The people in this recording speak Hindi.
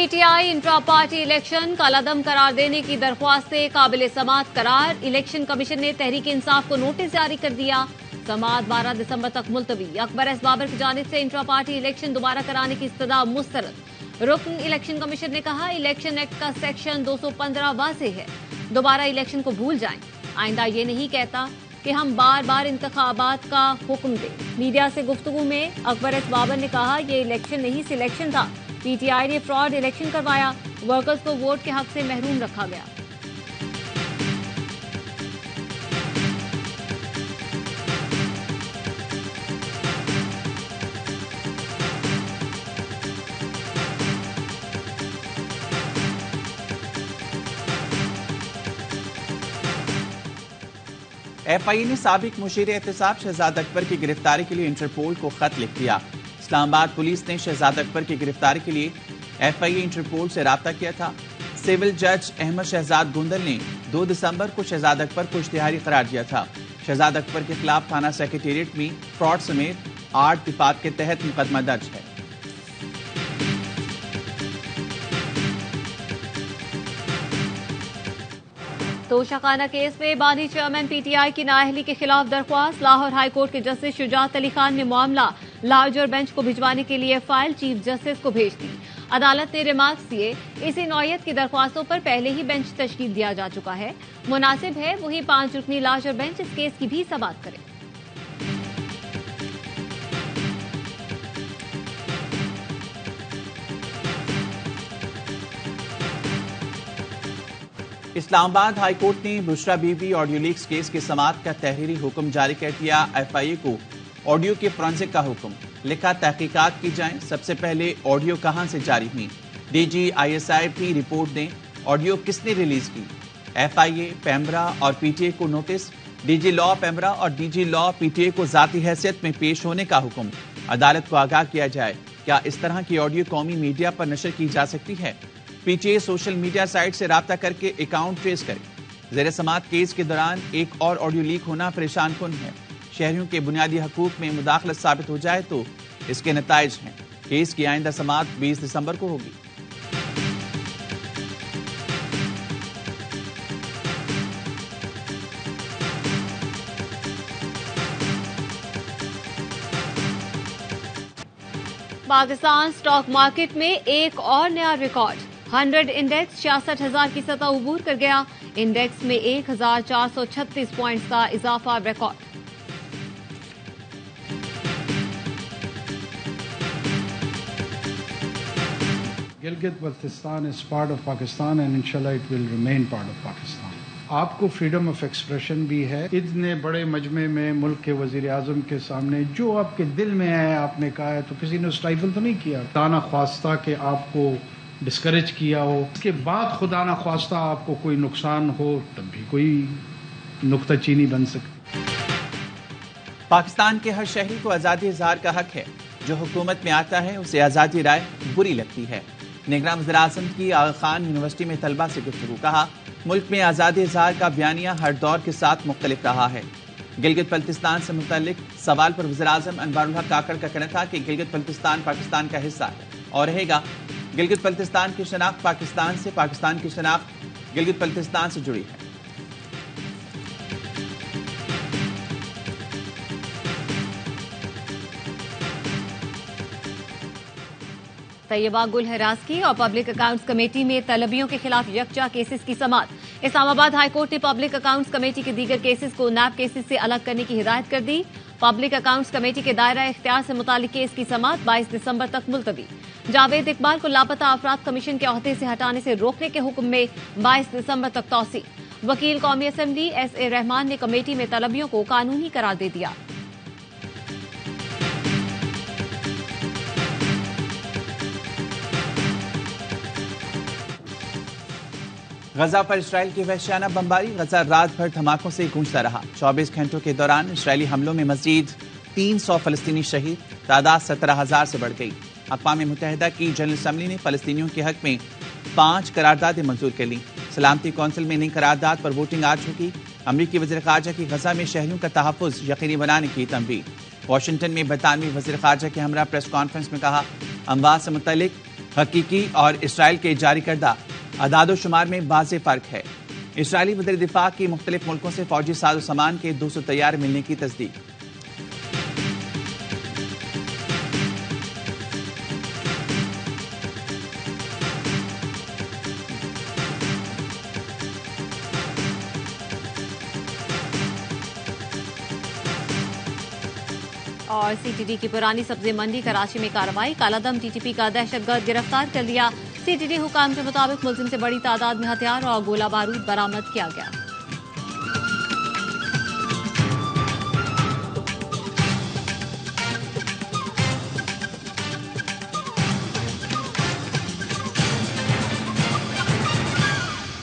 पीटीआई इंट्रा पार्टी इलेक्शन कलअदम करार देने की दरख्वास्त से काबिल समाअत करार। इलेक्शन कमीशन ने तहरीक इंसाफ को नोटिस जारी कर दिया। समाअत 12 दिसंबर तक मुलतवी। अकबर एस बाबर की जानिब से इंट्रा पार्टी इलेक्शन दोबारा कराने की इस्तदा मुस्तरद। रुकन इलेक्शन कमीशन ने कहा, इलेक्शन एक्ट का सेक्शन 215 वाज़ेह है, दोबारा इलेक्शन को भूल जाएं। आइंदा ये नहीं कहता कि हम बार बार इंतखाबात का हुक्म दें। मीडिया से गुफ्तगू में अकबर एस बाबर ने कहा, ये इलेक्शन नहीं सिलेक्शन था। पीटीआई ने फ्रॉड इलेक्शन करवाया, वर्कर्स को वोट के हक से महरूम रखा गया। एफआईए ने साबिक मुशीर एहतसाब शहजाद अकबर की गिरफ्तारी के लिए इंटरपोल को खत लिख दिया। इस्लामाबाद पुलिस ने शहजाद अकबर की गिरफ्तारी के लिए एफआईए इंटरपोल से राब्ता किया था। सिविल जज अहमद शहजाद गुंदल ने 2 दिसंबर को शहजाद अकबर को इश्तिहारी करार दिया था। शहजाद अकबर के खिलाफ थाना सेक्रेटेरिएट में फ्रॉड समेत 8 दफात के तहत मुकदमा दर्ज है। तोशाखाना केस में बानी चेयरमैन पीटीआई की नाअहली के खिलाफ दरख्वास्त। लाहौर हाई कोर्ट के जस्टिस शुजात अली खान ने मामला लार्जर बेंच को भिजवाने के लिए फाइल चीफ जस्टिस को भेज दी। अदालत ने रिमार्क्स दिए, इसी नौयत की दरख्वास्तों पर पहले ही बेंच तश्कील दिया जा चुका है। मुनासिब है वही 5 रुकनी लार्जर बेंच इस केस की भी समाअत करे। इस्लामाबाद हाई कोर्ट ने Bushra Bibi audio leaks case की समाअत का तहरीरी हुक्म जारी कर दिया। एफआईए को ऑडियो के फोरेंसिक का हुक्म। लिखा, तहकीकात की जाए, सबसे पहले ऑडियो कहां से जारी हुई, डीजी आईएसआई की रिपोर्ट दें, ऑडियो किसने रिलीज की। एफआईए, पेमरा और पीटीए को नोटिस। डीजी लॉ पेमरा और डीजी लॉ पीटीए को जाती हैसियत में पेश होने का हुक्म। अदालत को आगाह किया जाए, क्या इस तरह की ऑडियो कौमी मीडिया पर नशर की जा सकती है। पीटीए सोशल मीडिया साइट से राब्ता करके अकाउंट ट्रेस करे। ज़ेर समाअत केस के दौरान एक और ऑडियो लीक होना परेशान कुन है। शहरियों के बुनियादी हकूक में मुदाखलत साबित हो जाए तो इसके नताइज हैं। केस की आइंदा समाअत 20 दिसंबर को होगी। पाकिस्तान स्टॉक मार्केट में एक और नया रिकॉर्ड। 100 इंडेक्स 66,000 की सतह उबूर कर गया। इंडेक्स में 1,436 पॉइंट्स का इजाफा record. Gilgit Baltistan is part of Pakistan and इंशाल्लाह it will remain part of Pakistan. आपको फ्रीडम ऑफ एक्सप्रेशन भी है। इतने बड़े मजमे में मुल्क के वजीर आजम के सामने जो आपके दिल में है आपने कहा है, तो किसी ने स्टाइफल तो नहीं किया। खुदा ना ख्वास्ता कि आपको डिस्करेज किया हो, इसके बाद खुदा ना ख्वास्ता आपको कोई नुकसान हो, तब भी कोई नुक्ताचीनी बन सकती। पाकिस्तान के हर शहरी को आज़ादी इजहार का हक है। जो हुकूमत में आता है उसे आज़ादी राय बुरी लगती है। निगरान वज़ीर आज़म की आगा खान यूनिवर्सिटी में तलबा से गुफ्तगू। कहा, मुल्क में आज़ादी इजहार का बयानिया हर दौर के साथ मुख्तलिफ रहा है। गिलगित बल्तिस्तान से मुतल्लिक सवाल पर वज़ीर आज़म अनवारुल हक काकड़ का कहना था कि गिलगित बल्तिस्तान पाकिस्तान का हिस्सा है और रहेगा। गिलगित बल्तिस्तान की शनाख्त पाकिस्तान से, पाकिस्तान की शनाख्त गिलगित बल्तिस्तान से जुड़ी है। तैयबा गुल हरासकी और पब्लिक अकाउंट्स कमेटी में तलबियों के खिलाफ यकजा केसेस की समाअत। इस्लामाबाद हाई कोर्ट ने पब्लिक अकाउंट्स कमेटी के दीगर केसेस को नैब केसेस से अलग करने की हिदायत कर दी। पब्लिक अकाउंट्स कमेटी के दायरा इख्तियार से मुतालिक केस की समाअत 22 दिसंबर तक मुलतवी। जावेद इकबाल को लापता अफराद कमीशन के ओहदे से हटाने से रोकने के हुक्म में 22 दिसंबर तक तौसी। वकील कौमी असेंबली SA रहमान ने कमेटी में तलबियों को कानूनी करार दे दिया। गजा पर इसराइल की वहशियाना बमबारी। गजा रात भर धमाकों से गूंजता रहा। 24 घंटों के दौरान इसराइली हमलों में मजीद 300 फलस्तीनी शहीद, तादाद 17,000 से बढ़ गई। अक़वाम मुत्तहिदा की जनरल असम्बली ने फलस्तीनियों के हक में 5 करारदादें मंजूर कर लीं। सलामती कौंसिल में नई करारदाद पर वोटिंग आ चुकी। अमरीकी वज़ीर ख़ारजा की गजा में शहरियों का तहफ़्फ़ुज़ यकीनी बनाने की तंबीह। वाशिंगटन में बरतानवी वज़ीर ख़ारजा के हमरा प्रेस कॉन्फ्रेंस में कहा, अमवात से मुतल्लिक हकीकी और इसराइल के जारी करदा अदादोशुमार में वाज़ेह फर्क है। इसराइली वज़ीर दिफा की मुख्तलिफ मुल्कों से फौजी साजो सामान के 200 तैयार मिलने की तस्दीक। और सीटीडी की पुरानी सब्जी मंडी कराची में कार्रवाई, कालादम टीटीपी का दहशतगर्द गिरफ्तार कर लिया। सीटीडी हुकाम के मुताबिक मुलजिम से बड़ी तादाद में हथियार और गोला बारूद बरामद किया गया।